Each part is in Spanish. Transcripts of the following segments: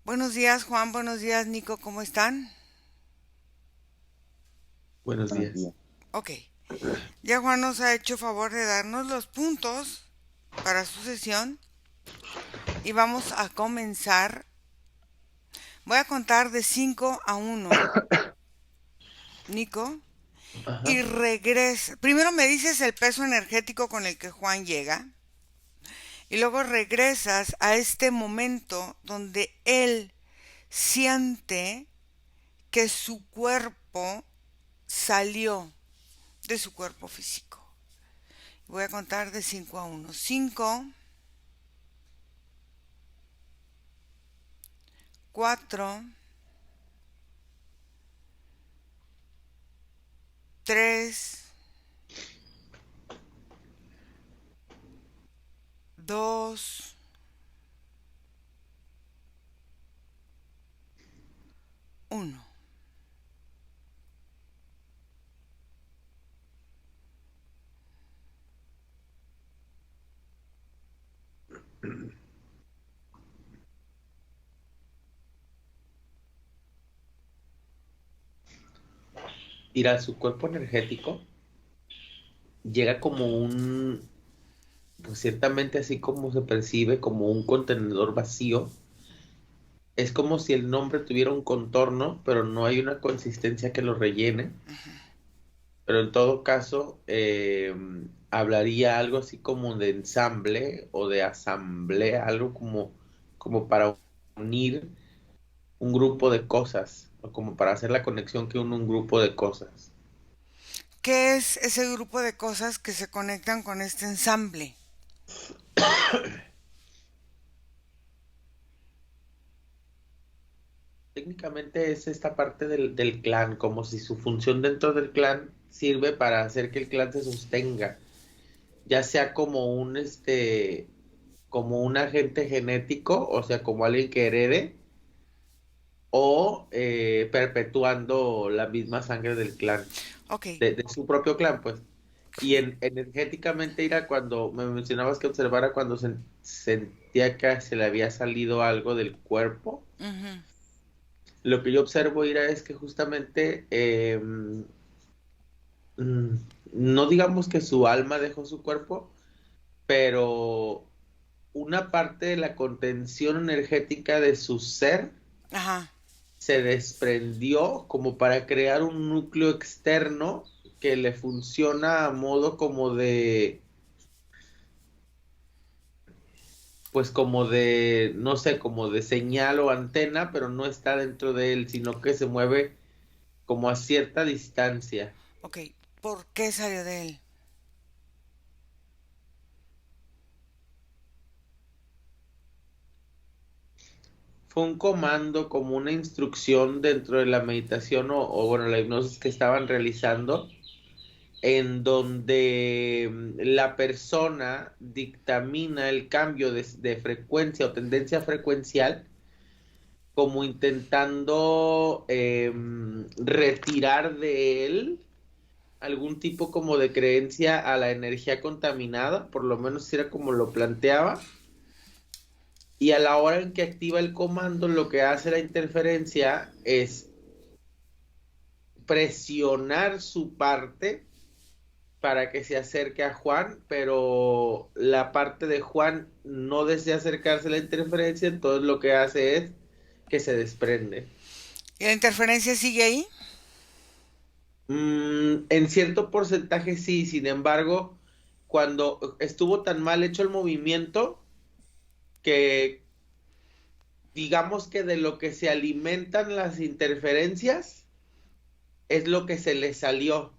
Buenos días, Juan. Buenos días, Nico. ¿Cómo están? Buenos días. Ok. Ya Juan nos ha hecho favor de darnos los puntos para su sesión y vamos a comenzar. Voy a contar de 5 a uno, Nico, y Ajá. regresa. Primero me dices el peso energético con el que Juan llega y luego regresas a este momento donde él siente que su cuerpo salió de su cuerpo físico. Voy a contar de 5 a uno. 5, 4, 3, 2, 1. Ir a su cuerpo energético llega como pues ciertamente así como se percibe, como un contenedor vacío. Es como si el nombre tuviera un contorno, pero no hay una consistencia que lo rellene. Pero en todo caso, hablaría algo así como de ensamble o de asamblea, algo como para unir un grupo de cosas, o como para hacer la conexión que une un grupo de cosas. ¿Qué es ese grupo de cosas que se conectan con este ensamble? Técnicamente es esta parte del clan, como si su función dentro del clan sirve para hacer que el clan se sostenga, ya sea como un agente genético, o sea, como alguien que herede, o perpetuando la misma sangre del clan, Ok, de su propio clan, pues. Y energéticamente era cuando me mencionabas que observara cuando sentía que se le había salido algo del cuerpo. ujú. Lo que yo observo, Ira, es que justamente mm, no digamos que su alma dejó su cuerpo, pero una parte de la contención energética de su ser Ajá. se desprendió como para crear un núcleo externo que le funciona a modo como pues como de, no sé, como de señal o antena, pero no está dentro de él, sino que se mueve como a cierta distancia. Ok, ¿por qué salió de él? Fue un comando como una instrucción dentro de la meditación o bueno, la hipnosis que estaban realizando, en donde la persona dictamina el cambio de frecuencia o tendencia frecuencial, como intentando retirar de él algún tipo como de creencia a la energía contaminada, por lo menos era como lo planteaba. Y a la hora en que activa el comando, lo que hace la interferencia es presionar su parte para que se acerque a Juan, pero la parte de Juan no desea acercarse a la interferencia, entonces lo que hace es que se desprende. ¿Y la interferencia sigue ahí? En cierto porcentaje sí, sin embargo, cuando estuvo tan mal hecho el movimiento, que digamos que de lo que se alimentan las interferencias es lo que se le salió.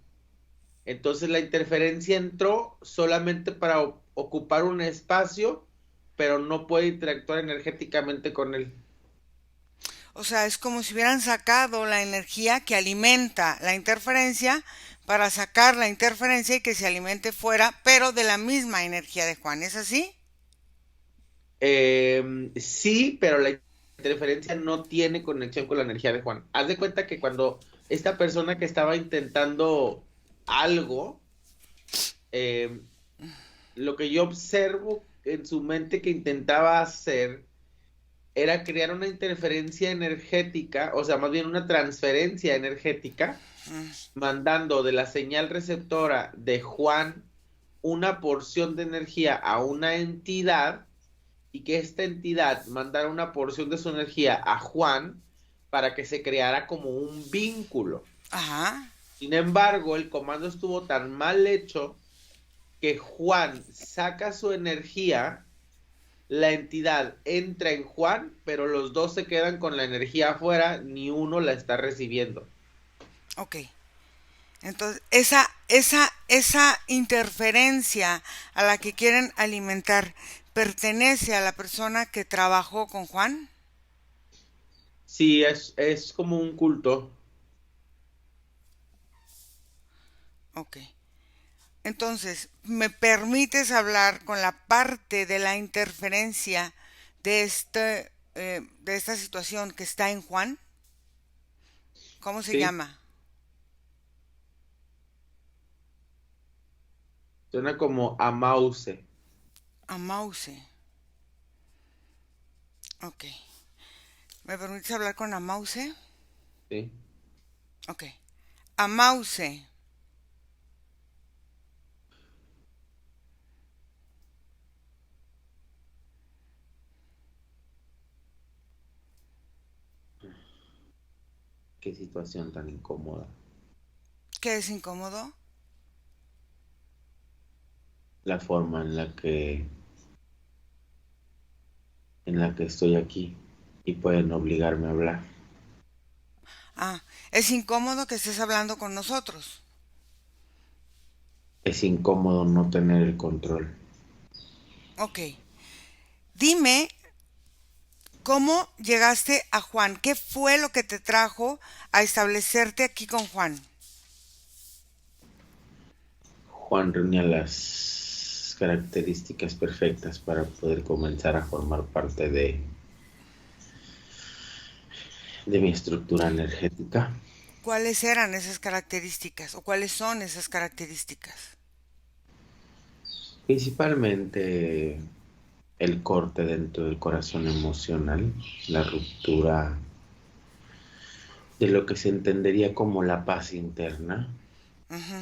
Entonces la interferencia entró solamente para ocupar un espacio, pero no puede interactuar energéticamente con él. O sea, es como si hubieran sacado la energía que alimenta la interferencia para sacar la interferencia y que se alimente fuera, pero de la misma energía de Juan. ¿Es así? Sí, pero la interferencia no tiene conexión con la energía de Juan. Haz de cuenta que cuando esta persona que estaba intentando algo, em, lo que yo observo en su mente que intentaba hacer era crear una interferencia energética, o sea, más bien una transferencia energética, mandando de la señal receptora de Juan una porción de energía a una entidad y que esta entidad mandara una porción de su energía a Juan para que se creara como un vínculo. Ajá. Sin embargo, el comando estuvo tan mal hecho que Juan saca su energía, la entidad entra en Juan, pero los dos se quedan con la energía afuera, ni uno la está recibiendo. Ok. Entonces, esa interferencia a la que quieren alimentar, ¿pertenece a la persona que trabajó con Juan? Sí, es como un culto. Ok. Entonces, ¿me permites hablar con la parte de la interferencia de esta situación que está en Juan? ¿Cómo se Sí, llama? suena como a Mause. Amause. Ok. ¿Me permites hablar con Amause? Sí. Ok. Amause. Qué situación tan incómoda. ¿Qué es incómodo? La forma en la que estoy aquí y pueden obligarme a hablar. Ah, es incómodo que estés hablando con nosotros. Es incómodo no tener el control. Ok. Dime cómo llegaste a Juan. ¿Qué fue lo que te trajo a establecerte aquí con Juan? Juan reunía las características perfectas para poder comenzar a formar parte de mi estructura energética. ¿Cuáles eran esas características o cuáles son esas características? Principalmente el corte dentro del corazón emocional, la ruptura de lo que se entendería como la paz interna, Ujú,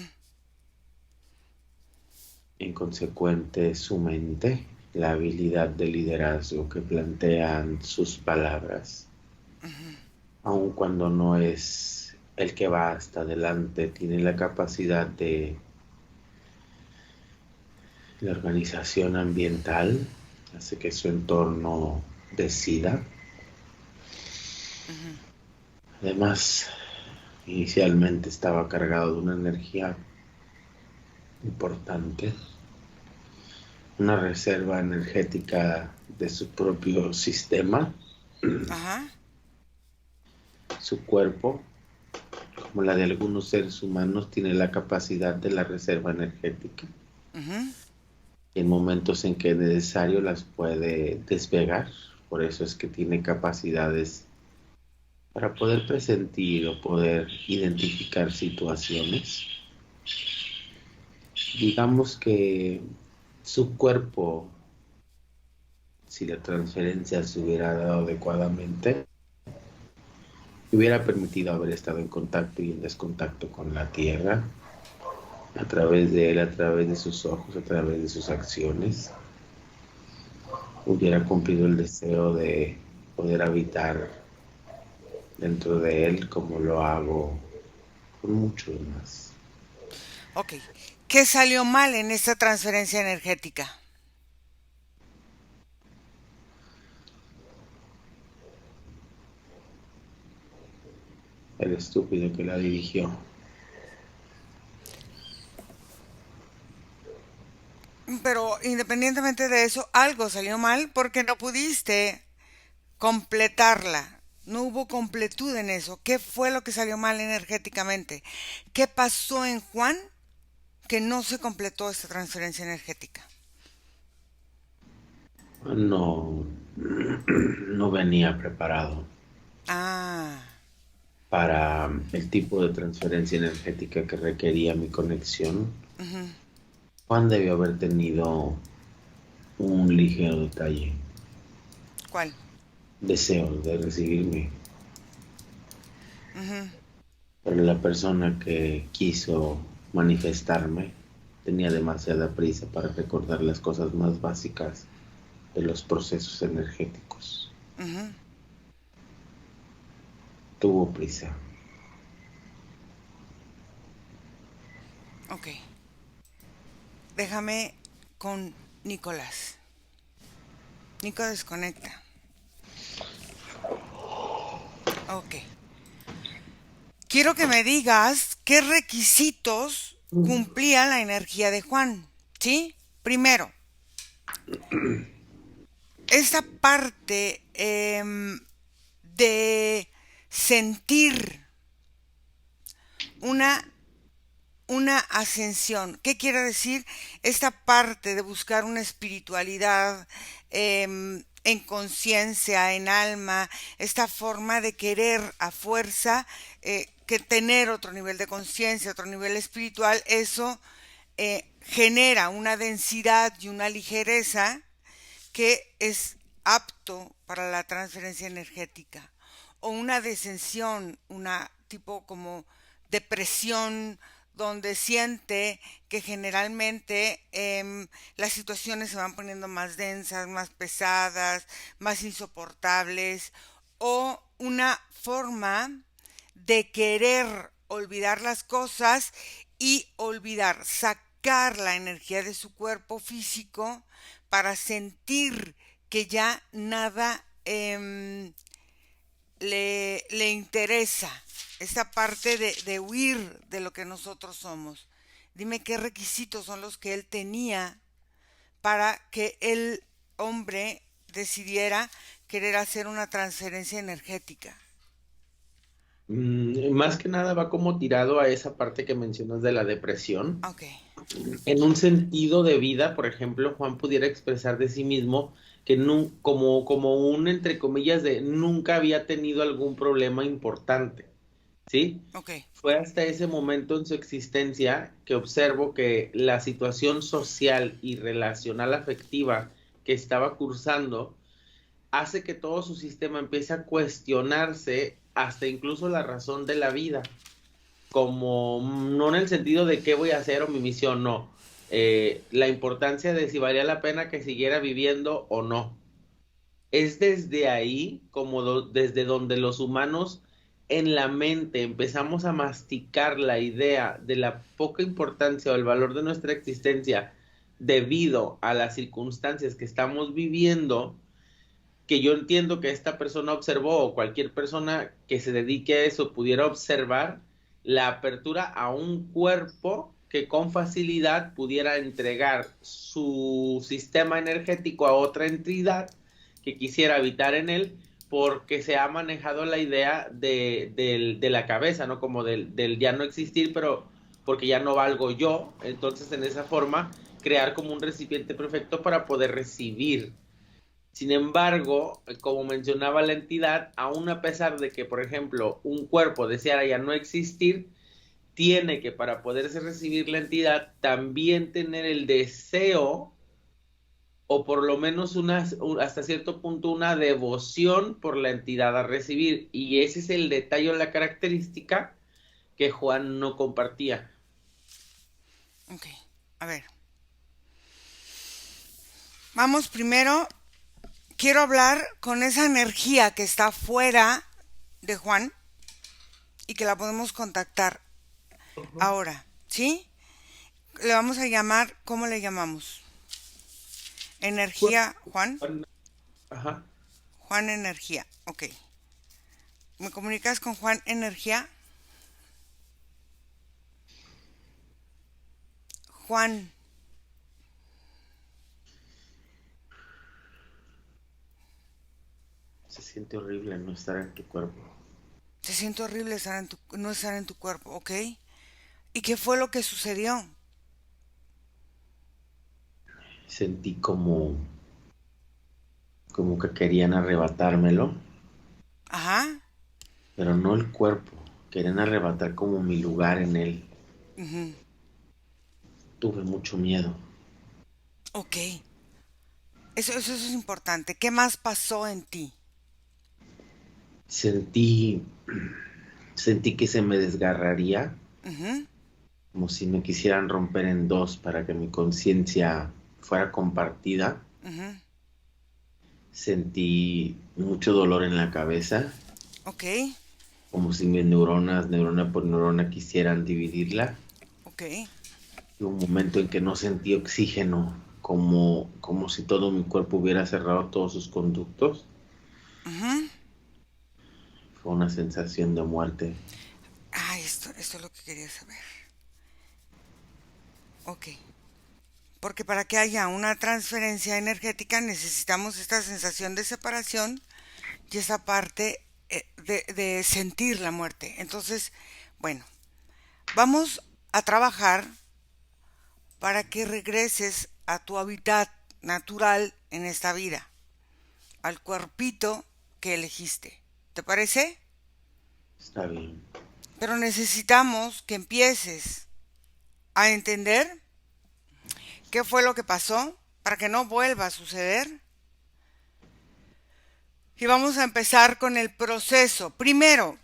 en consecuente su mente, la habilidad de liderazgo que plantean sus palabras, ujú, aun cuando no es el que va hasta adelante, tiene la capacidad de la organización ambiental, hace que su entorno decida. ujú. Además, inicialmente estaba cargado de una energía importante, una reserva energética de su propio sistema, Ajá. su cuerpo, como la de algunos seres humanos, tiene la capacidad de la reserva energética. Ujú, Y en momentos en que es necesario las puede despegar, por eso es que tiene capacidades para poder presentir o poder identificar situaciones. Digamos que su cuerpo, si la transferencia se hubiera dado adecuadamente, hubiera permitido haber estado en contacto y en descontacto con la tierra, a través de él, a través de sus ojos, a través de sus acciones, hubiera cumplido el deseo de poder habitar dentro de él como lo hago con muchos más. ok. ¿Qué salió mal en esta transferencia energética? El estúpido que la dirigió. Pero independientemente de eso, algo salió mal porque no pudiste completarla. No hubo completud en eso. ¿Qué fue lo que salió mal energéticamente? ¿Qué pasó en Juan que no se completó esta transferencia energética? No, no venía preparado Ah, para el tipo de transferencia energética que requería mi conexión. ujú. Juan debió haber tenido un ligero detalle. ¿Cuál? deseo de recibirme, Ujú. pero la persona que quiso manifestarme tenía demasiada prisa para recordar las cosas más básicas de los procesos energéticos. Ujú. Tuvo prisa. Ok. Déjame con Nicolás. Nico, desconecta. Ok. Quiero que me digas qué requisitos cumplía la energía de Juan. ¿Sí? Primero, esta parte de sentir una, una ascensión. ¿Qué quiere decir? Esta parte de buscar una espiritualidad en conciencia, en alma, esta forma de querer a fuerza que tener otro nivel de conciencia, otro nivel espiritual, eso genera una densidad y una ligereza que es apto para la transferencia energética, o una descensión, una tipo como depresión, donde siente que generalmente las situaciones se van poniendo más densas, más pesadas, más insoportables, o una forma de querer olvidar las cosas y olvidar, sacar la energía de su cuerpo físico para sentir que ya nada le interesa, esta parte de huir de lo que nosotros somos. Dime qué requisitos son los que él tenía para que el hombre decidiera querer hacer una transferencia energética. Más que nada va como tirado a esa parte que mencionas de la depresión. Ok. En un sentido de vida, por ejemplo, Juan pudiera expresar de sí mismo que como un, entre comillas, de nunca había tenido algún problema importante, ¿sí? Ok. Fue hasta ese momento en su existencia que observo que la situación social y relacional afectiva que estaba cursando hace que todo su sistema empiece a cuestionarse hasta incluso la razón de la vida, como no en el sentido de qué voy a hacer o mi misión, no. La importancia de si valía la pena que siguiera viviendo o no. Es desde ahí, como desde donde los humanos en la mente empezamos a masticar la idea de la poca importancia o el valor de nuestra existencia debido a las circunstancias que estamos viviendo, que yo entiendo que esta persona observó o cualquier persona que se dedique a eso pudiera observar la apertura a un cuerpo que con facilidad pudiera entregar su sistema energético a otra entidad que quisiera habitar en él, porque se ha manejado la idea de la cabeza, ¿no? Como del ya no existir, pero porque ya no valgo yo. Entonces, en esa forma, crear como un recipiente perfecto para poder recibir. Sin embargo, como mencionaba la entidad, aún a pesar de que, por ejemplo, un cuerpo deseara ya no existir, tiene que, para poderse recibir la entidad, también tener el deseo, o por lo menos hasta cierto punto una devoción por la entidad a recibir. Y ese es el detalle o la característica que Juan no compartía. Ok. A ver. Vamos primero. Quiero hablar con esa energía que está fuera de Juan y que la podemos contactar ahora, ¿sí? Le vamos a llamar, ¿cómo le llamamos? Energía Juan. Ajá. Juan Energía, ok. ¿Me comunicas con Juan Energía? Juan, Se siente horrible no estar en tu cuerpo. se siente horrible no estar en tu cuerpo, ¿ok? ¿Y qué fue lo que sucedió? Sentí como que querían arrebatármelo, Ajá. pero no el cuerpo, querían arrebatar como mi lugar en él. Ujú. Tuve mucho miedo. Ok. Eso es importante. ¿Qué más pasó en ti? Sentí, sentí que se me desgarraría, Ujú, como si me quisieran romper en dos para que mi conciencia fuera compartida. ujú. Sentí mucho dolor en la cabeza, Ok, como si mis neuronas, neurona por neurona, quisieran dividirla. ok. Hubo un momento en que no sentí oxígeno, como si todo mi cuerpo hubiera cerrado todos sus conductos. Ujú. Fue una sensación de muerte. Ah, esto es lo que quería saber. Ok. Porque para que haya una transferencia energética necesitamos esta sensación de separación y esa parte de sentir la muerte. Entonces, bueno, vamos a trabajar para que regreses a tu hábitat natural en esta vida, al cuerpito que elegiste. ¿Te parece? Está bien. Pero necesitamos que empieces a entender qué fue lo que pasó para que no vuelva a suceder. Y vamos a empezar con el proceso. Primero,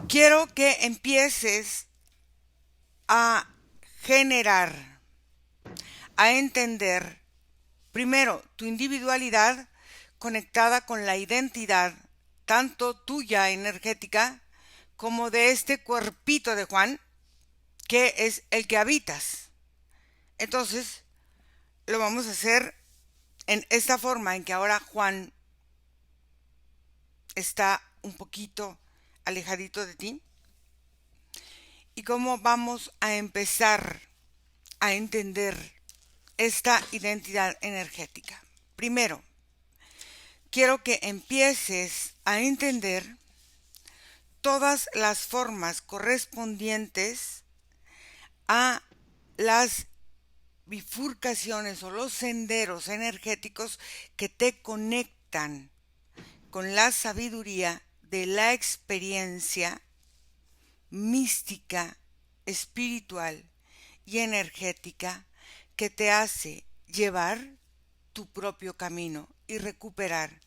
quiero que empieces a generar, a entender, primero, tu individualidad conectada con la identidad, tanto tuya energética como de este cuerpito de Juan, que es el que habitas. Entonces, lo vamos a hacer en esta forma en que ahora Juan está un poquito alejadito de ti. Y cómo vamos a empezar a entender esta identidad energética. Primero, quiero que empieces a entender todas las formas correspondientes a las bifurcaciones o los senderos energéticos que te conectan con la sabiduría de la experiencia mística, espiritual y energética que te hace llevar tu propio camino y recuperar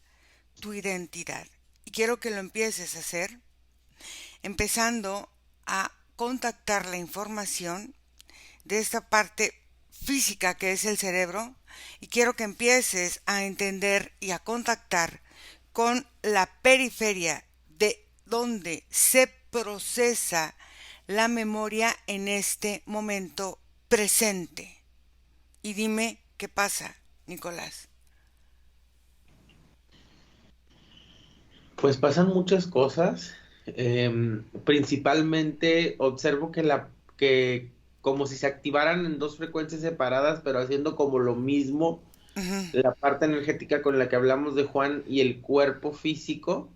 tu identidad. Y quiero que lo empieces a hacer empezando a contactar la información de esta parte física que es el cerebro y quiero que empieces a entender y a contactar con la periferia de donde se procesa la memoria en este momento presente. Y dime qué pasa, Nicolás. Pues pasan muchas cosas. Principalmente observo que como si se activaran en dos frecuencias separadas, pero haciendo como lo mismo, Ujú, la parte energética con la que hablamos de Juan y el cuerpo físico,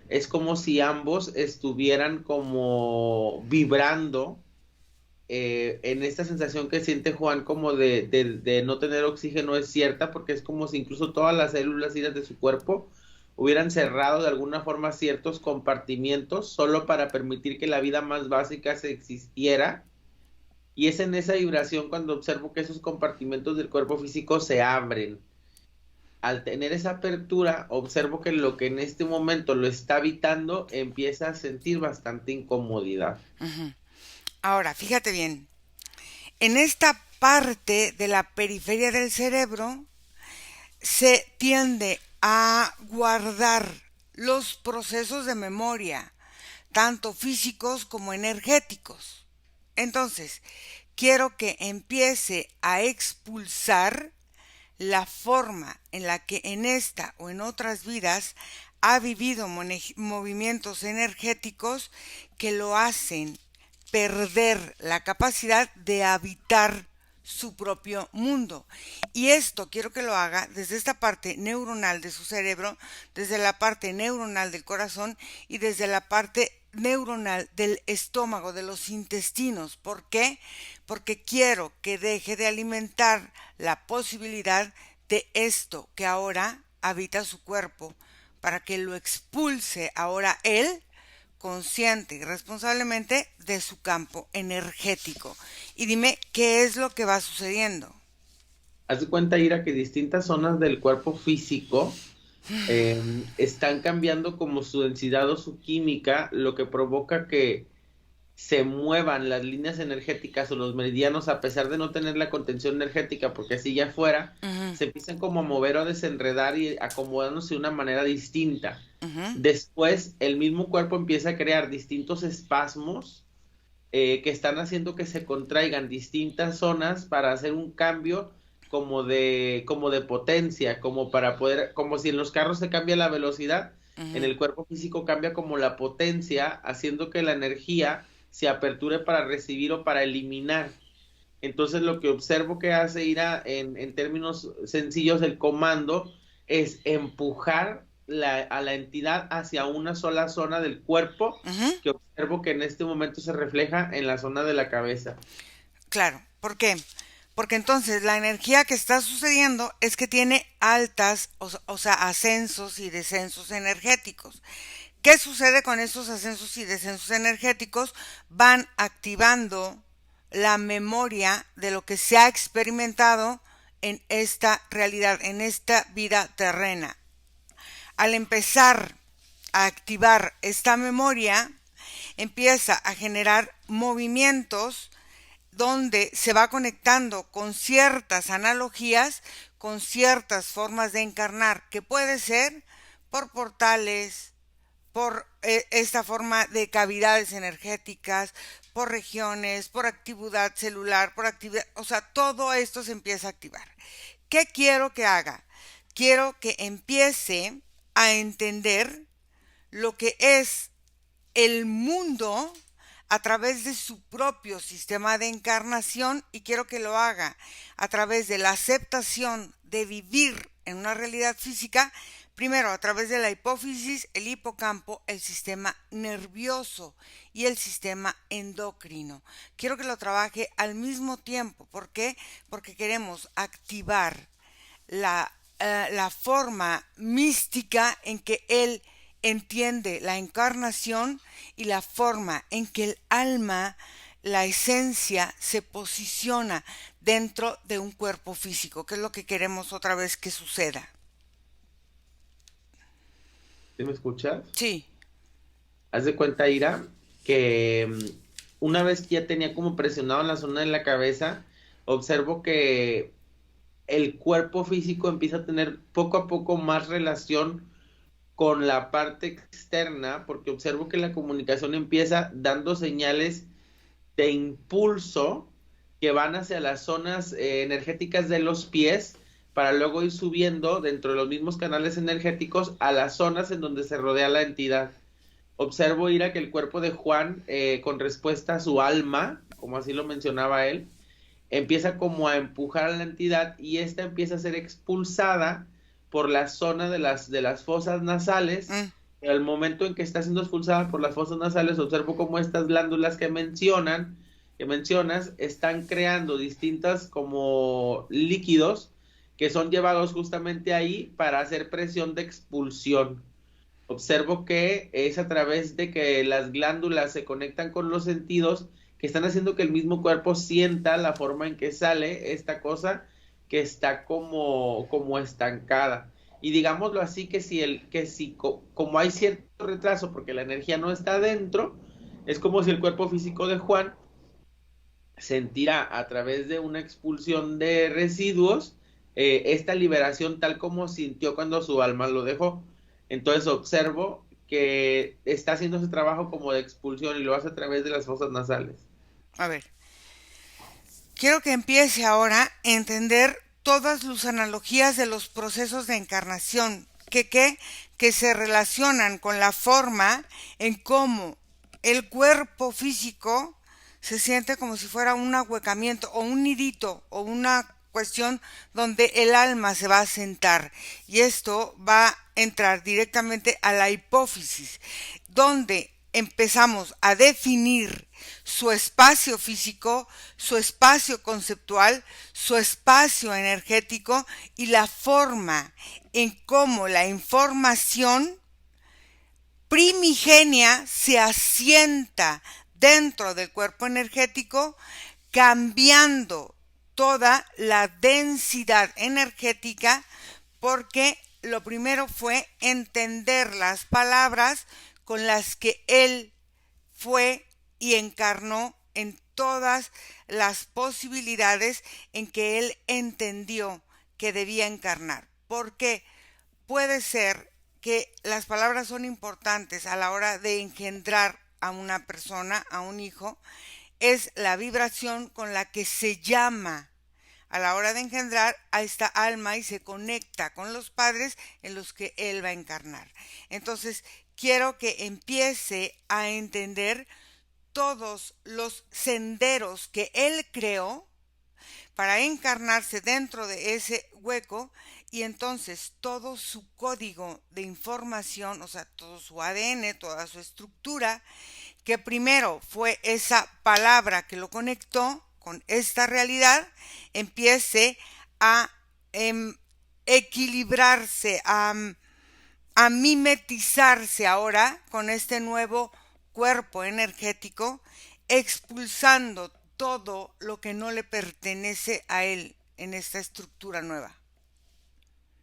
es como si ambos estuvieran como vibrando en esta sensación que siente Juan como de no tener oxígeno es cierta, porque es como si incluso todas las células de su cuerpo hubieran cerrado de alguna forma ciertos compartimientos solo para permitir que la vida más básica se existiera. Y es en esa vibración cuando observo que esos compartimentos del cuerpo físico se abren. Al tener esa apertura, observo que lo que en este momento lo está habitando empieza a sentir bastante incomodidad. ujú. Ahora, fíjate bien. En esta parte de la periferia del cerebro se tiende a guardar los procesos de memoria, tanto físicos como energéticos. Entonces, quiero que empiece a expulsar la forma en la que en esta o en otras vidas ha vivido movimientos energéticos que lo hacen perder la capacidad de habitar su propio mundo. Y esto quiero que lo haga desde esta parte neuronal de su cerebro, desde la parte neuronal del corazón y desde la parte neuronal del estómago, de los intestinos. ¿Por qué? Porque quiero que deje de alimentar la posibilidad de esto que ahora habita su cuerpo, para que lo expulse ahora él consciente y responsablemente de su campo energético. Y dime qué es lo que va sucediendo. Haz de cuenta, Ira, que distintas zonas del cuerpo físico están cambiando como su densidad o su química, lo que provoca que se muevan las líneas energéticas o los meridianos a pesar de no tener la contención energética, porque así ya fuera, Ujú, se empiezan como a mover o a desenredar y acomodándose de una manera distinta. ujú, Después, el mismo cuerpo empieza a crear distintos espasmos que están haciendo que se contraigan distintas zonas para hacer un cambio como de potencia, como para poder, como si en los carros se cambia la velocidad, en ujú. el cuerpo físico cambia como la potencia, haciendo que la energía se aperture para recibir o para eliminar. Entonces lo que observo que hace Ira en términos sencillos el comando es empujar a la entidad hacia una sola zona del cuerpo Ujú. que observo que en este momento se refleja en la zona de la cabeza. Claro, ¿por qué? Porque entonces la energía que está sucediendo es que tiene altas, o sea, ascensos y descensos energéticos. ¿Qué sucede con esos ascensos y descensos energéticos? Van activando la memoria de lo que se ha experimentado en esta realidad, en esta vida terrena. Al empezar a activar esta memoria, empieza a generar movimientos donde se va conectando con ciertas analogías, con ciertas formas de encarnar, que puede ser por portales, por esta forma de cavidades energéticas, por regiones, por actividad celular, por actividad, o sea, todo esto se empieza a activar. ¿Qué quiero que haga? Quiero que empiece a entender lo que es el mundo a través de su propio sistema de encarnación, y quiero que lo haga a través de la aceptación de vivir en una realidad física, primero a través de la hipófisis, el hipocampo, el sistema nervioso y el sistema endocrino. Quiero que lo trabaje al mismo tiempo. ¿Por qué? Porque queremos activar la forma mística en que él entiende la encarnación y la forma en que el alma, la esencia, se posiciona dentro de un cuerpo físico, que es lo que queremos otra vez que suceda. ¿Sí me escuchas? Sí. Haz de cuenta, Ira, que una vez que ya tenía como presionado en la zona de la cabeza, observo que el cuerpo físico empieza a tener poco a poco más relación con la parte externa, porque observo que la comunicación empieza dando señales de impulso que van hacia las zonas energéticas de los pies para luego ir subiendo dentro de los mismos canales energéticos a las zonas en donde se rodea la entidad. Observo, Ira, que el cuerpo de Juan, con respuesta a su alma, como así lo mencionaba él, empieza como a empujar a la entidad y esta empieza a ser expulsada por la zona de las fosas nasales. Mm, Al momento en que está siendo expulsada por las fosas nasales, observo cómo estas glándulas que mencionas, están creando distintas como líquidos que son llevados justamente ahí para hacer presión de expulsión. Observo que es a través de que las glándulas se conectan con los sentidos que están haciendo que el mismo cuerpo sienta la forma en que sale esta cosa que está como estancada. Y digámoslo así, como hay cierto retraso porque la energía no está adentro, es como si el cuerpo físico de Juan sentirá a través de una expulsión de residuos esta liberación tal como sintió cuando su alma lo dejó. Entonces observo que está haciendo ese trabajo como de expulsión y lo hace a través de las fosas nasales. a ver, quiero que empiece ahora a entender todas las analogías de los procesos de encarnación que se relacionan con la forma en cómo el cuerpo físico se siente como si fuera un ahuecamiento o un nidito o una cuestión donde el alma se va a sentar, y esto va a entrar directamente a la hipófisis, donde empezamos a definir su espacio físico, su espacio conceptual, su espacio energético y la forma en cómo la información primigenia se asienta dentro del cuerpo energético, cambiando toda la densidad energética, porque lo primero fue entender las palabras con las que él fue y encarnó en todas las posibilidades en que él entendió que debía encarnar. Porque puede ser que las palabras son importantes a la hora de engendrar a una persona, a un hijo, es la vibración con la que se llama a la hora de engendrar a esta alma y se conecta con los padres en los que él va a encarnar. Entonces, quiero que empiece a entender todos los senderos que él creó para encarnarse dentro de ese hueco, y entonces todo su código de información, o sea, todo su ADN, toda su estructura, que primero fue esa palabra que lo conectó con esta realidad, empiece a equilibrarse, a mimetizarse ahora con este nuevo cuerpo energético, expulsando todo lo que no le pertenece a él en esta estructura nueva.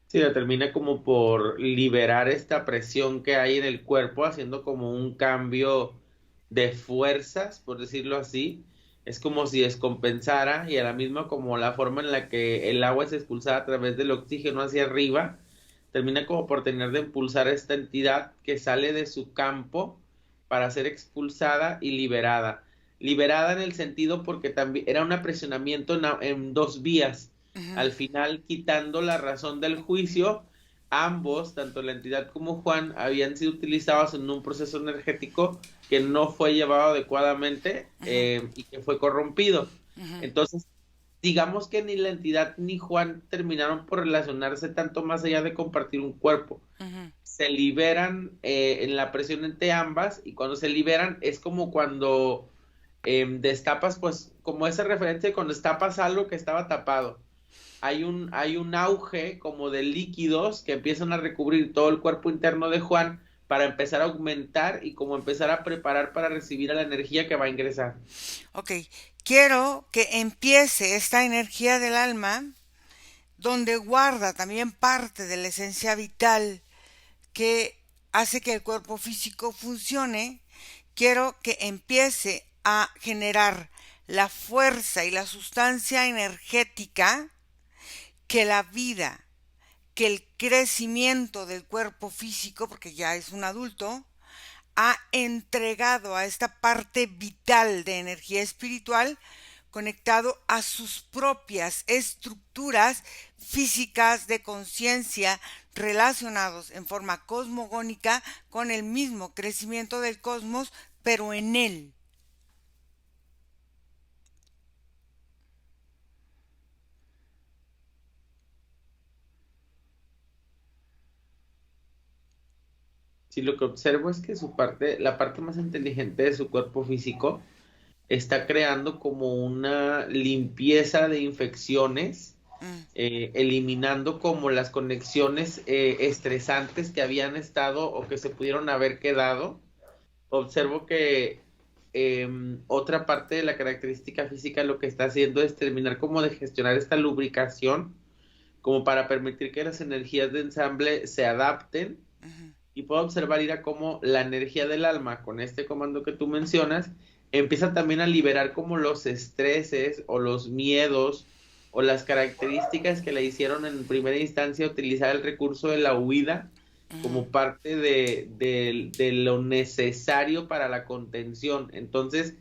Sí, termina como por liberar esta presión que hay en el cuerpo, haciendo como un cambio de fuerzas, por decirlo así. Es como si descompensara y a la misma como la forma en la que el agua es expulsada a través del oxígeno hacia arriba, termina como por tener de impulsar a esta entidad que sale de su campo para ser expulsada y liberada. Liberada en el sentido porque también era un apresionamiento en dos vías. Uh-huh. Al final, quitando la razón del juicio, ambos, tanto la entidad como Juan, habían sido utilizados en un proceso energético que no fue llevado adecuadamente y que fue corrompido. Uh-huh. Entonces, digamos que ni la entidad ni Juan terminaron por relacionarse tanto más allá de compartir un cuerpo. Uh-huh. Se liberan en la presión entre ambas, y cuando se liberan es como cuando destapas, pues como esa referencia de cuando destapas algo que estaba tapado. Hay un auge como de líquidos que empiezan a recubrir todo el cuerpo interno de Juan para empezar a aumentar y como empezar a preparar para recibir a la energía que va a ingresar. Ok, quiero que empiece esta energía del alma, donde guarda también parte de la esencia vital que hace que el cuerpo físico funcione. Quiero que empiece a generar la fuerza y la sustancia energética que la vida, que el crecimiento del cuerpo físico, porque ya es un adulto, ha entregado a esta parte vital de energía espiritual, conectado a sus propias estructuras físicas de conciencia, relacionados en forma cosmogónica con el mismo crecimiento del cosmos, pero en él. Sí, lo que observo es que la parte más inteligente de su cuerpo físico está creando como una limpieza de infecciones, Mm. eliminando como las conexiones estresantes que habían estado o que se pudieron haber quedado. Observo que otra parte de la característica física lo que está haciendo es terminar como de gestionar esta lubricación, como para permitir que las energías de ensamble se adapten. Uh-huh. Y puedo observar, Ira, cómo la energía del alma, con este comando que tú mencionas, empieza también a liberar como los estreses o los miedos o las características que le hicieron en primera instancia utilizar el recurso de la huida como parte de lo necesario para la contención. Entonces,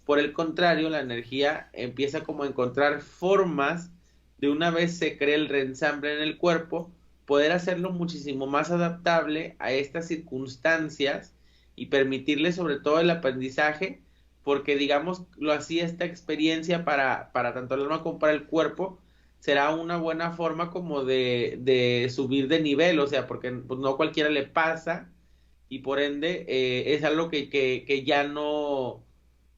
por el contrario, la energía empieza como a encontrar formas de, una vez se cree el reensamble en el cuerpo, poder hacerlo muchísimo más adaptable a estas circunstancias y permitirle sobre todo el aprendizaje, porque digamos lo así, esta experiencia para tanto el alma como para el cuerpo será una buena forma como de subir de nivel, o sea, porque pues, no cualquiera le pasa y por ende es algo que ya no,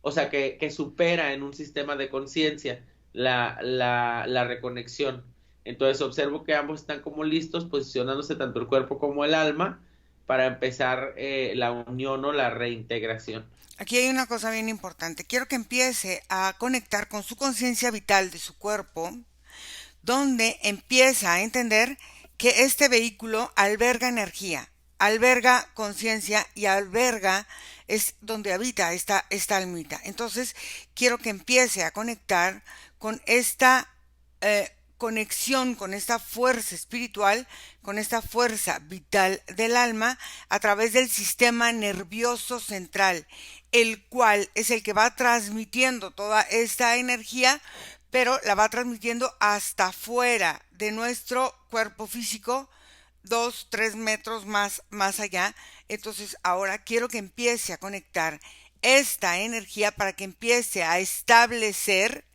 o sea, que supera en un sistema de conciencia la reconexión. Entonces observo que ambos están como listos, posicionándose tanto el cuerpo como el alma para empezar la unión o la reintegración. Aquí hay una cosa bien importante. Quiero que empiece a conectar con su conciencia vital de su cuerpo, donde empieza a entender que este vehículo alberga energía, alberga conciencia y alberga, es donde habita esta almita. Entonces, quiero que empiece a conectar con esta conexión, con esta fuerza espiritual, con esta fuerza vital del alma a través del sistema nervioso central, el cual es el que va transmitiendo toda esta energía, pero la va transmitiendo hasta fuera de nuestro cuerpo físico, 2, 3 metros más allá. Entonces ahora quiero que empiece a conectar esta energía para que empiece a establecer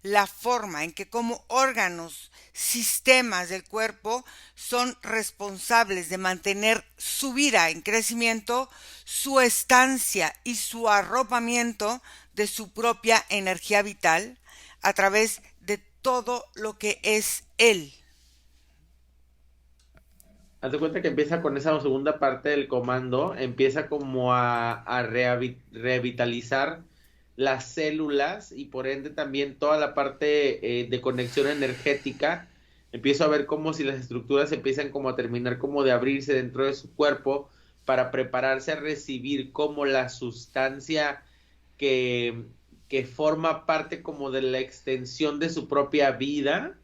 la forma en que como órganos, sistemas del cuerpo son responsables de mantener su vida en crecimiento, su estancia y su arropamiento de su propia energía vital a través de todo lo que es él. Haz de cuenta que empieza con esa segunda parte del comando, empieza como a revitalizar las células y por ende también toda la parte de conexión energética. Empiezo a ver como si las estructuras empiezan como a terminar como de abrirse dentro de su cuerpo para prepararse a recibir como la sustancia que forma parte como de la extensión de su propia vida.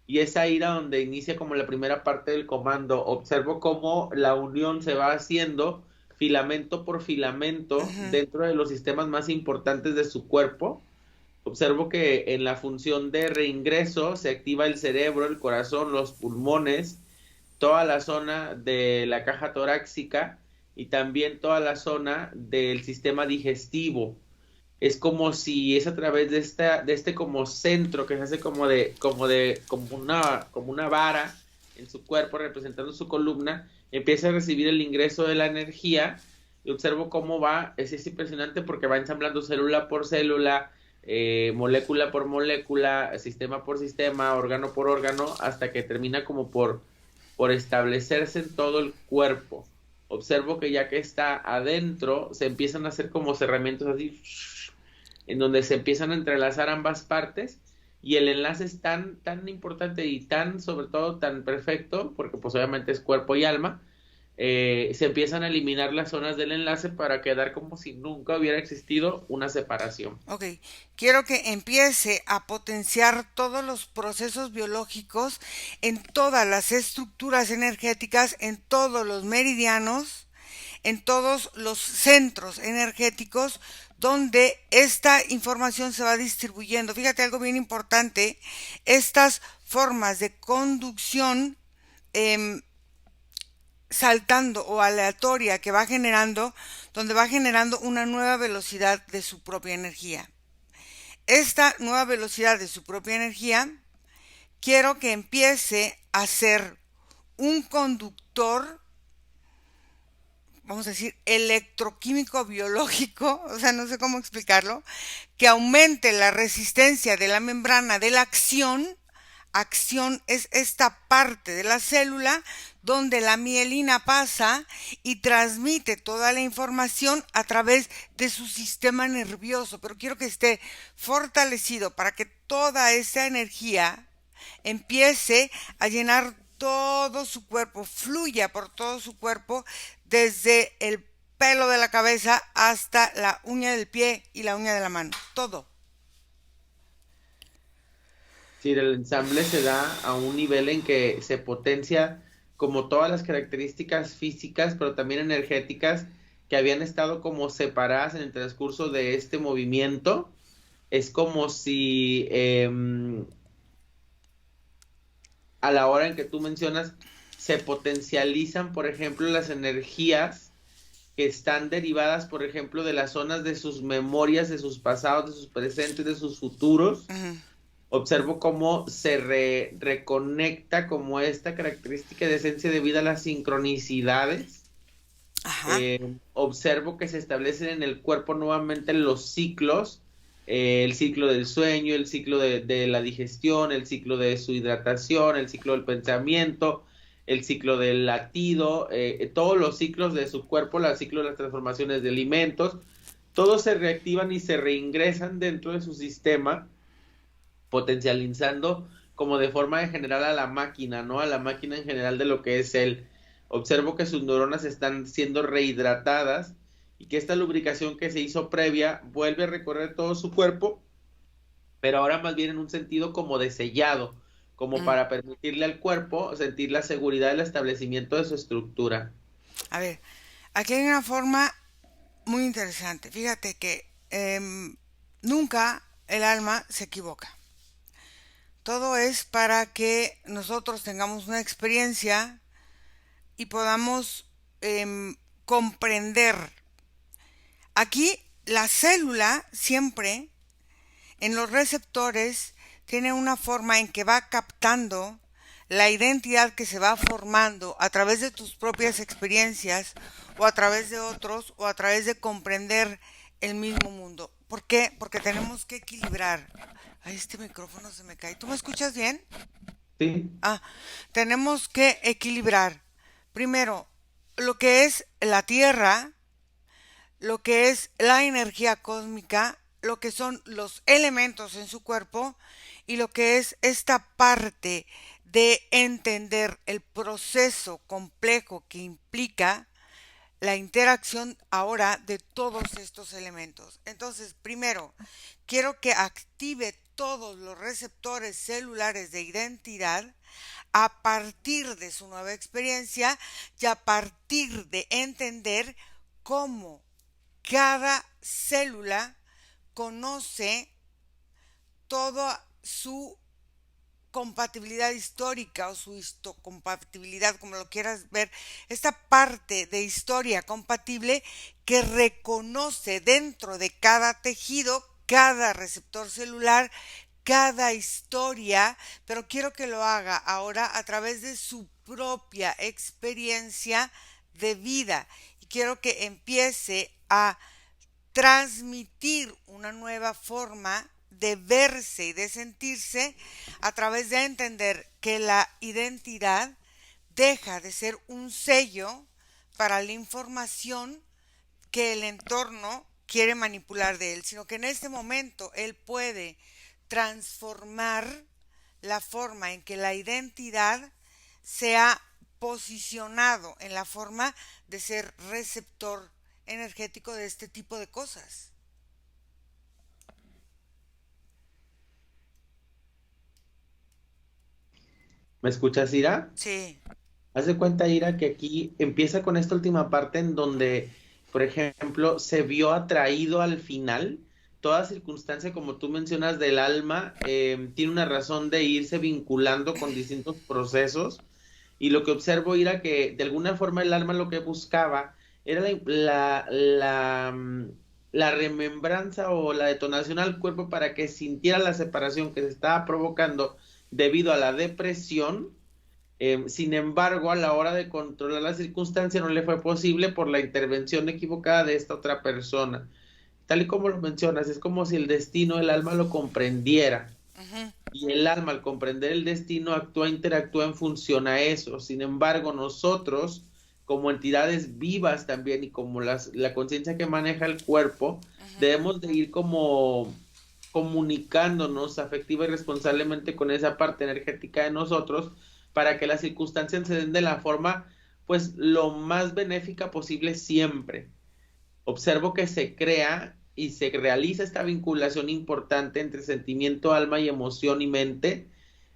Y es ahí donde inicia como la primera parte del comando. Observo cómo la unión se va haciendo filamento por filamento dentro de los sistemas más importantes de su cuerpo. Observo que en la función de reingreso se activa el cerebro, el corazón, los pulmones, toda la zona de la caja torácica y también toda la zona del sistema digestivo. Es como si es a través de este como centro que se hace como una vara en su cuerpo representando su columna, empieza a recibir el ingreso de la energía y observo cómo va. Es impresionante porque va ensamblando célula por célula, molécula por molécula, sistema por sistema, órgano por órgano, hasta que termina como por establecerse en todo el cuerpo. Observo que ya que está adentro, se empiezan a hacer como cerramientos así, en donde se empiezan a entrelazar ambas partes, y el enlace es tan importante y sobre todo tan perfecto, porque pues obviamente es cuerpo y alma, se empiezan a eliminar las zonas del enlace para quedar como si nunca hubiera existido una separación. Ok, quiero que empiece a potenciar todos los procesos biológicos en todas las estructuras energéticas, en todos los meridianos, en todos los centros energéticos donde esta información se va distribuyendo. Fíjate algo bien importante, estas formas de conducción saltando o aleatoria que va generando, donde va generando una nueva velocidad de su propia energía. Esta nueva velocidad de su propia energía, quiero que empiece a ser un conductor, vamos a decir, electroquímico biológico, o sea, no sé cómo explicarlo, que aumente la resistencia de la membrana de la acción. Acción es esta parte de la célula donde la mielina pasa y transmite toda la información a través de su sistema nervioso, pero quiero que esté fortalecido para que toda esa energía empiece a llenar todo su cuerpo, fluya por todo su cuerpo, desde el pelo de la cabeza hasta la uña del pie y la uña de la mano, todo. Sí, el ensamble se da a un nivel en que se potencia como todas las características físicas, pero también energéticas que habían estado como separadas en el transcurso de este movimiento. Es como si a la hora en que tú mencionas se potencializan, por ejemplo, las energías que están derivadas, por ejemplo, de las zonas de sus memorias, de sus pasados, de sus presentes, de sus futuros. Observo cómo se reconecta como esta característica de esencia debido a las sincronicidades. Observo que se establecen en el cuerpo nuevamente los ciclos, el ciclo del sueño, el ciclo de la digestión, el ciclo de su hidratación, el ciclo del pensamiento, el ciclo del latido, todos los ciclos de su cuerpo, el ciclo de las transformaciones de alimentos, todos se reactivan y se reingresan dentro de su sistema, potencializando como de forma de general a la máquina, ¿no? A la máquina en general de lo que es él. Observo que sus neuronas están siendo rehidratadas y que esta lubricación que se hizo previa vuelve a recorrer todo su cuerpo, pero ahora más bien en un sentido como de sellado, como Mm. para permitirle al cuerpo sentir la seguridad del establecimiento de su estructura. A ver, aquí hay una forma muy interesante. Fíjate que nunca el alma se equivoca. Todo es para que nosotros tengamos una experiencia y podamos comprender. Aquí la célula siempre en los receptores tiene una forma en que va captando la identidad que se va formando a través de tus propias experiencias o a través de otros o a través de comprender el mismo mundo. ¿Por qué? Porque tenemos que equilibrar. Ay, este micrófono se me cae. ¿Tú me escuchas bien? Sí, Ah, tenemos que equilibrar. Primero, lo que es la Tierra, lo que es la energía cósmica, lo que son los elementos en su cuerpo y lo que es esta parte de entender el proceso complejo que implica la interacción ahora de todos estos elementos. Entonces, primero, quiero que active todos los receptores celulares de identidad a partir de su nueva experiencia y a partir de entender cómo cada célula conoce toda su compatibilidad histórica o su histocompatibilidad, como lo quieras ver, esta parte de historia compatible que reconoce dentro de cada tejido, cada receptor celular, cada historia, pero quiero que lo haga ahora a través de su propia experiencia de vida y quiero que empiece a transmitir una nueva forma de verse y de sentirse a través de entender que la identidad deja de ser un sello para la información que el entorno quiere manipular de él, sino que en este momento él puede transformar la forma en que la identidad se ha posicionado en la forma de ser receptor energético de este tipo de cosas. ¿me escuchas, Ira? Sí. Haz de cuenta, Ira, que aquí empieza con esta última parte en donde, por ejemplo, se vio atraído al final. Toda circunstancia, como tú mencionas, del alma, tiene una razón de irse vinculando con distintos procesos. Y lo que observo, Ira, que de alguna forma el alma lo que buscaba era la remembranza o la detonación al cuerpo para que sintiera la separación que se estaba provocando debido a la depresión. Sin embargo, a la hora de controlar la circunstancia no le fue posible por la intervención equivocada de esta otra persona. Tal y como lo mencionas, es como si el destino del alma lo comprendiera. Uh-huh. Y el alma, al comprender el destino, interactúa en función a eso. Sin embargo, nosotros, como entidades vivas también y como la conciencia que maneja el cuerpo, Uh-huh. debemos de ir como comunicándonos afectiva y responsablemente con esa parte energética de nosotros para que las circunstancias se den de la forma, pues, lo más benéfica posible siempre. Observo que se crea y se realiza esta vinculación importante entre sentimiento, alma y emoción y mente.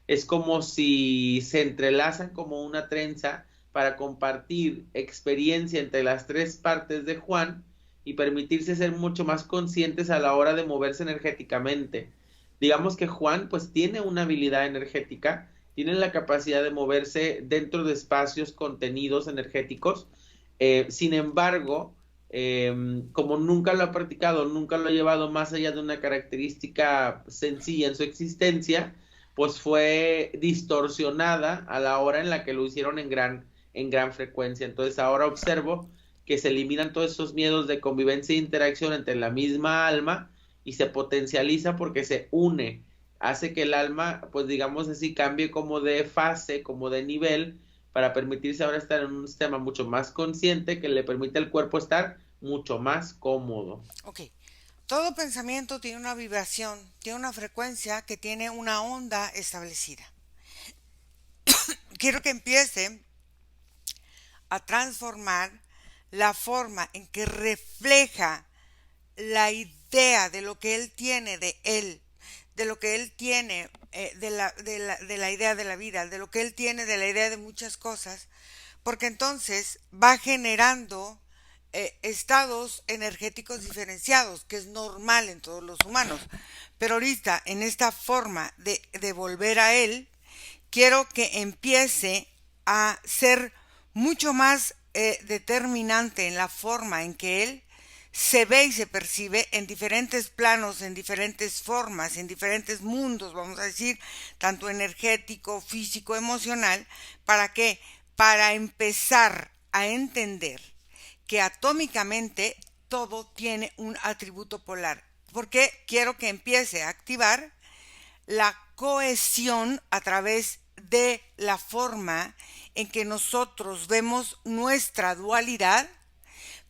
Es como si se entrelazan como una trenza para compartir experiencia entre las tres partes de Juan y permitirse ser mucho más conscientes a la hora de moverse energéticamente. Digamos que Juan pues tiene una habilidad energética, tiene la capacidad de moverse dentro de espacios contenidos energéticos. Sin embargo, como nunca lo ha practicado, nunca lo ha llevado más allá de una característica sencilla en su existencia, pues fue distorsionada a la hora en la que lo hicieron en gran frecuencia. Entonces ahora observo que se eliminan todos esos miedos de convivencia e interacción entre la misma alma y se potencializa porque se une, hace que el alma, pues digamos así, cambie como de fase, como de nivel, para permitirse ahora estar en un sistema mucho más consciente que le permite al cuerpo estar mucho más cómodo. Ok. todo pensamiento tiene una vibración, tiene una frecuencia que tiene una onda establecida. Quiero que empiece a transformar la forma en que refleja la idea de lo que él tiene de él, de lo que él tiene de la idea de la vida, de lo que él tiene de la idea de muchas cosas, porque entonces va generando estados energéticos diferenciados, que es normal en todos los humanos. Pero ahorita, en esta forma de volver a él, quiero que empiece a ser mucho más determinante en la forma en que él se ve y se percibe en diferentes planos, en diferentes formas, en diferentes mundos, vamos a decir, tanto energético, físico, emocional. ¿Para qué? Para empezar a entender que atómicamente todo tiene un atributo polar. Porque quiero que empiece a activar la cohesión a través de la forma en que nosotros vemos nuestra dualidad,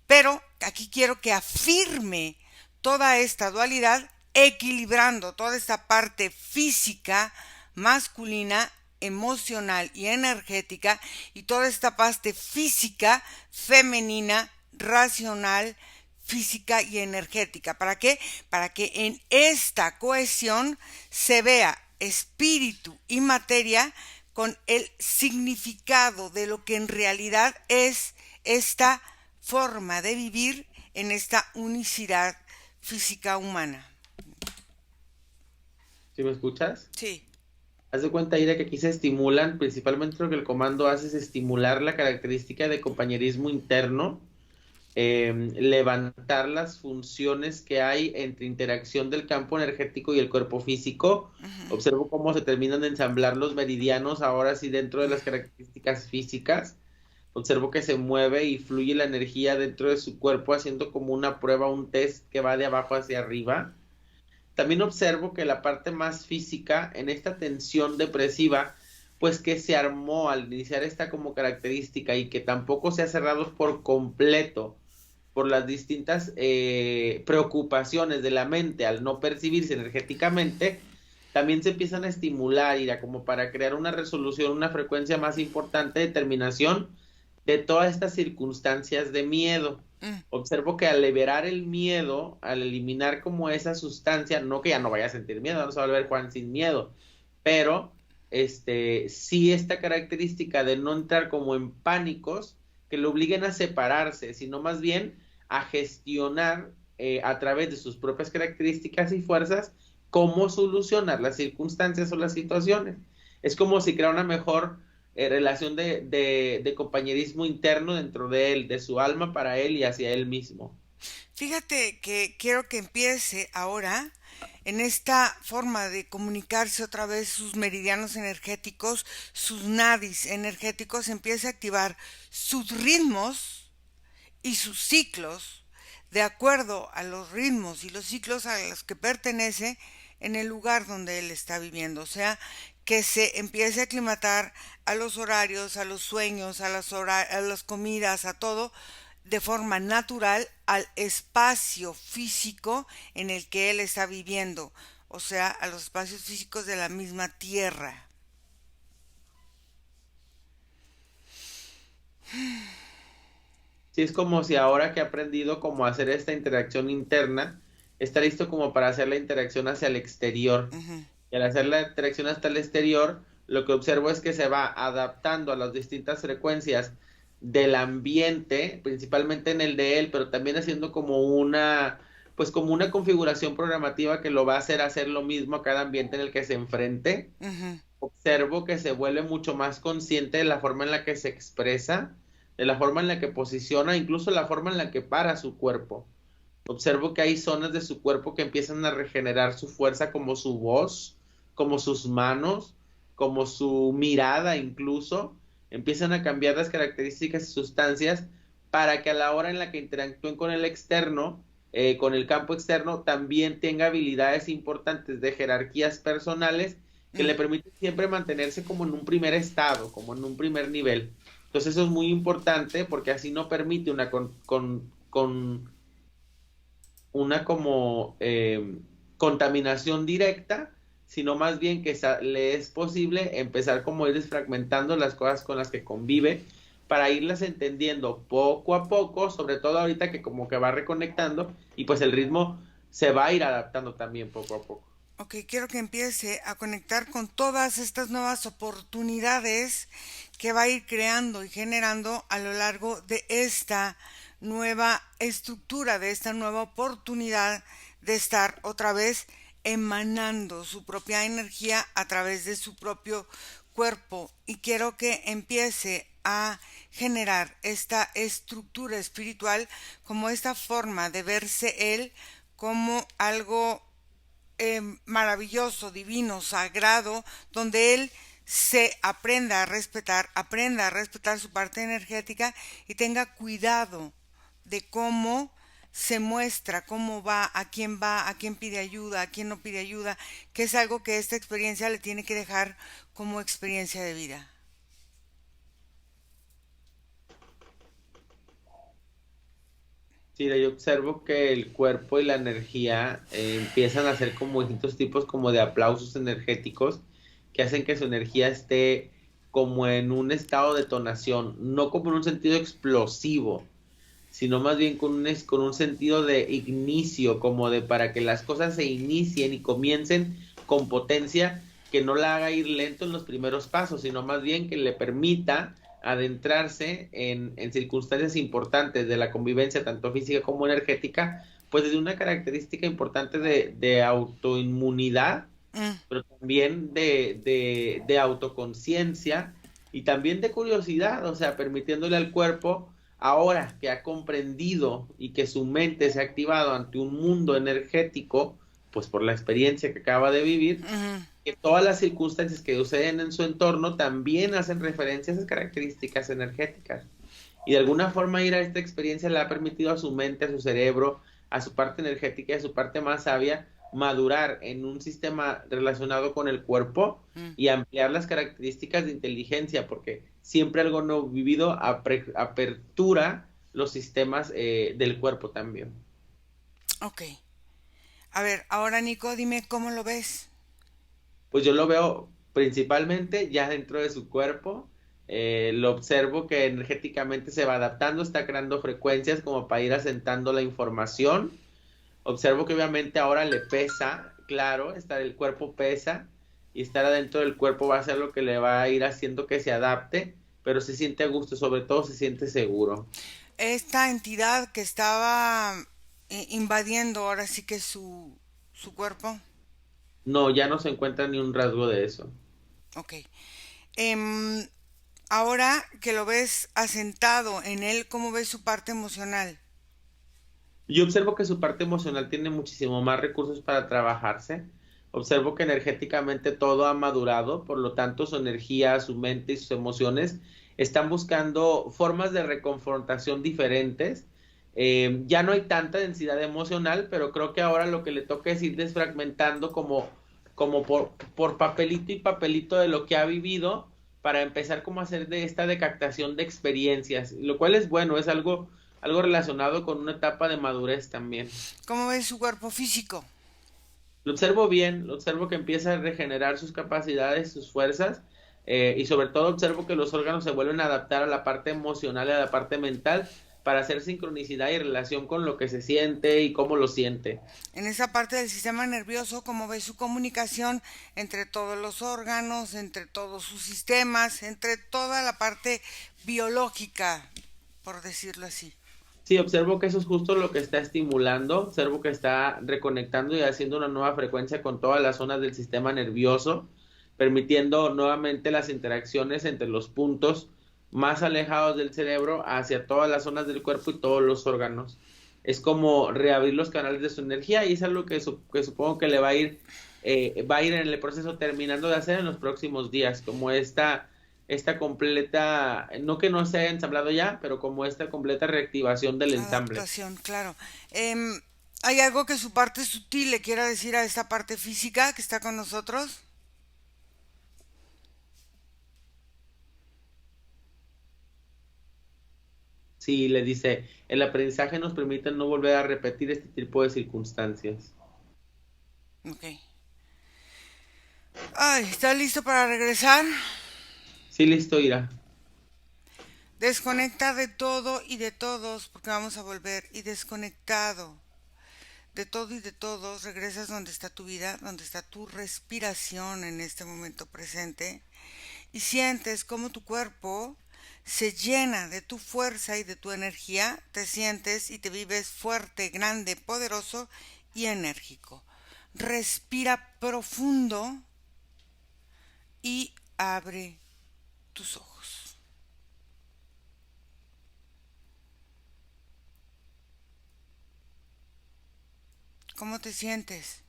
pero aquí quiero que afirme toda esta dualidad, equilibrando toda esta parte física, masculina, emocional y energética, y toda esta parte física, femenina, racional, física y energética. ¿Para qué? Para que en esta cohesión se vea espíritu y materia con el significado de lo que en realidad es esta forma de vivir en esta unicidad física humana. ¿Sí me escuchas? Sí. Haz de cuenta, Ira, que aquí se estimulan, principalmente lo que el comando hace es estimular la característica de compañerismo interno, levantar las funciones que hay entre interacción del campo energético y el cuerpo físico. Observo cómo se terminan de ensamblar los meridianos, ahora sí dentro de las características físicas. Observo que se mueve y fluye la energía dentro de su cuerpo, haciendo como una prueba, un test que va de abajo hacia arriba. También observo que la parte más física, en esta tensión depresiva, pues que se armó al iniciar esta como característica y que tampoco se ha cerrado por completo por las distintas preocupaciones de la mente al no percibirse energéticamente, también se empiezan a estimular, como para crear una resolución, una frecuencia más importante de determinación de todas estas circunstancias de miedo. Observo que al liberar el miedo, al eliminar como esa sustancia, no que ya no vaya a sentir miedo, no se va a volver Juan sin miedo, pero sí esta característica de no entrar como en pánicos que lo obliguen a separarse, sino más bien a gestionar a través de sus propias características y fuerzas cómo solucionar las circunstancias o las situaciones. Es como si crea una mejor relación de compañerismo interno dentro de él, de su alma para él y hacia él mismo. Fíjate que quiero que empiece ahora en esta forma de comunicarse otra vez sus meridianos energéticos, sus nadis energéticos, empiece a activar sus ritmos y sus ciclos de acuerdo a los ritmos y los ciclos a los que pertenece en el lugar donde él está viviendo. O sea, que se empiece a aclimatar a los horarios, a los sueños, a las comidas, a todo de forma natural al espacio físico en el que él está viviendo, o sea, a los espacios físicos de la misma tierra. Sí, es como si ahora que ha aprendido cómo hacer esta interacción interna, está listo como para hacer la interacción hacia el exterior. Y al hacer la interacción hasta el exterior, lo que observo es que se va adaptando a las distintas frecuencias del ambiente, principalmente en el de él, pero también haciendo como pues como una configuración programativa que lo va a hacer lo mismo a cada ambiente en el que se enfrente. Observo que se vuelve mucho más consciente de la forma en la que se expresa, de la forma en la que posiciona, incluso la forma en la que para su cuerpo. Observo que hay zonas de su cuerpo que empiezan a regenerar su fuerza, como su voz, como sus manos, como su mirada incluso. Empiezan a cambiar las características y sustancias para que a la hora en la que interactúen con el externo, con el campo externo, también tenga habilidades importantes de jerarquías personales que le permiten siempre mantenerse como en un primer estado, como en un primer nivel. Entonces eso es muy importante porque así no permite una una como contaminación directa, sino más bien que le es posible empezar como ir desfragmentando las cosas con las que convive para irlas entendiendo poco a poco, sobre todo ahorita que como que va reconectando y pues el ritmo se va a ir adaptando también poco a poco. Ok, quiero que empiece a conectar con todas estas nuevas oportunidades que va a ir creando y generando a lo largo de esta nueva estructura, de esta nueva oportunidad de estar otra vez emanando su propia energía a través de su propio cuerpo. Y quiero que empiece a generar esta estructura espiritual como esta forma de verse él como algo maravilloso, divino, sagrado, donde él se aprenda a respetar su parte energética y tenga cuidado de cómo se muestra, cómo va, a quién pide ayuda, a quién no pide ayuda, que es algo que esta experiencia le tiene que dejar como experiencia de vida. Sí, yo observo que el cuerpo y la energía empiezan a hacer como distintos tipos como de aplausos energéticos que hacen que su energía esté como en un estado de tonación, no como en un sentido explosivo, sino más bien con un sentido de inicio, como de para que las cosas se inicien y comiencen con potencia, que no la haga ir lento en los primeros pasos, sino más bien que le permita adentrarse en circunstancias importantes de la convivencia, tanto física como energética, pues desde una característica importante de autoinmunidad, Mm, pero también de autoconciencia y también de curiosidad, o sea, permitiéndole al cuerpo, ahora que ha comprendido y que su mente se ha activado ante un mundo energético, pues por la experiencia que acaba de vivir, ujú. que todas las circunstancias que suceden en su entorno también hacen referencia a esas características energéticas. Y de alguna forma ir a esta experiencia le ha permitido a su mente, a su cerebro, a su parte energética y a su parte más sabia madurar en un sistema relacionado con el cuerpo Mm. y ampliar las características de inteligencia, porque siempre algo no vivido apertura los sistemas del cuerpo también. Ok. A ver, ahora Nico, dime cómo lo ves. Pues yo lo veo principalmente ya dentro de su cuerpo, lo observo que energéticamente se va adaptando, está creando frecuencias como para ir asentando la información. Observo que obviamente ahora le pesa, claro, estar el cuerpo pesa y estar adentro del cuerpo va a ser lo que le va a ir haciendo que se adapte, pero se siente a gusto, sobre todo se siente seguro. Esta entidad que estaba invadiendo ahora sí que su cuerpo. No, ya no se encuentra ni un rasgo de eso. Ok. Em, Ahora que lo ves asentado en él, ¿cómo ves su parte emocional? Yo observo que su parte emocional tiene muchísimo más recursos para trabajarse. Observo que energéticamente todo ha madurado, por lo tanto su energía, su mente y sus emociones están buscando formas de reconfrontación diferentes. Ya no hay tanta densidad emocional, pero creo que ahora lo que le toca es ir desfragmentando como por papelito y papelito de lo que ha vivido para empezar como a hacer de esta decaptación de experiencias, lo cual es bueno, es algo relacionado con una etapa de madurez también. ¿Cómo ves su cuerpo físico? Lo observo bien, lo observo que empieza a regenerar sus capacidades, sus fuerzas, y sobre todo observo que los órganos se vuelven a adaptar a la parte emocional y a la parte mental para hacer sincronicidad y relación con lo que se siente y cómo lo siente. En esa parte del sistema nervioso, ¿cómo ves su comunicación entre todos los órganos, entre todos sus sistemas, entre toda la parte biológica, por decirlo así? Sí, observo que eso es justo lo que está estimulando, observo que está reconectando y haciendo una nueva frecuencia con todas las zonas del sistema nervioso, permitiendo nuevamente las interacciones entre los puntos más alejados del cerebro hacia todas las zonas del cuerpo y todos los órganos. Es como reabrir los canales de su energía y es algo que supongo que le va a ir en el proceso terminando de hacer en los próximos días, como esta completa, no que no se haya ensamblado ya, pero como esta completa reactivación del ensamble. Adaptación, claro. Em, ¿Hay algo que su parte sutil le quiera decir a esta parte física que está con nosotros? Sí, le dice, el aprendizaje nos permite no volver a repetir este tipo de circunstancias. Ok. Ay, ¿estás listo para regresar? Sí, listo, Ira. Desconecta de todo y de todos, porque vamos a volver. Y desconectado de todo y de todos, regresas donde está tu vida, donde está tu respiración en este momento presente. Y sientes cómo tu cuerpo se llena de tu fuerza y de tu energía. Te sientes y te vives fuerte, grande, poderoso y enérgico. Respira profundo y abre tus ojos. ¿Cómo te sientes?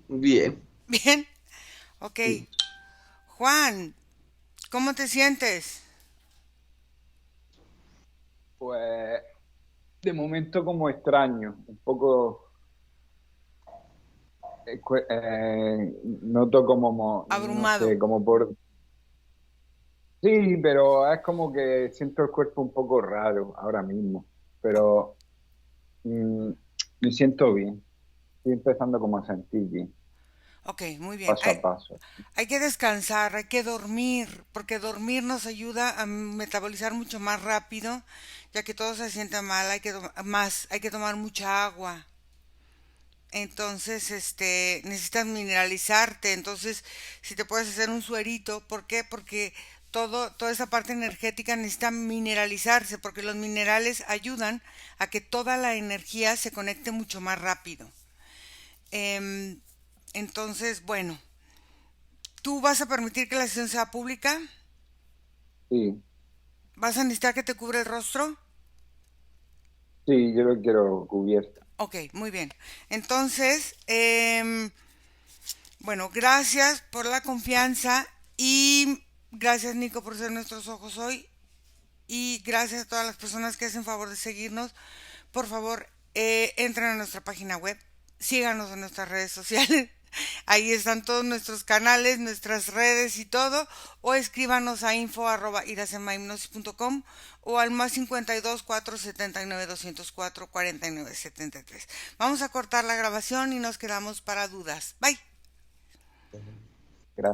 Bien. ¿Bien? Ok. Sí. Juan, ¿cómo te sientes? Pues de momento como extraño, un poco noto como, no Abrumado. sé, como por... Sí, pero es como que siento el cuerpo un poco raro ahora mismo, pero mm, me siento bien, estoy empezando como a sentir bien, Ok, muy bien. paso a paso. Hay que descansar, hay que dormir, porque dormir nos ayuda a metabolizar mucho más rápido, ya que todo se siente mal, hay que tomar mucha agua. Entonces, necesitas mineralizarte. Entonces, si te puedes hacer un suerito, ¿por qué? Porque toda esa parte energética necesita mineralizarse, porque los minerales ayudan a que toda la energía se conecte mucho más rápido. Em, entonces, bueno, ¿tú vas a permitir que la sesión sea pública? Sí, ¿Vas a necesitar que te cubra el rostro? sí, yo lo quiero cubierto. Ok, muy bien. Entonces, bueno, gracias por la confianza y gracias Nico por ser nuestros ojos hoy y gracias a todas las personas que hacen favor de seguirnos. Por favor, entren a nuestra página web, síganos en nuestras redes sociales. Ahí están todos nuestros canales, nuestras redes y todo. O escríbanos a info@iracemahipnosis.com o al más 52 479 204 4973. Vamos a cortar la grabación y nos quedamos para dudas. Bye.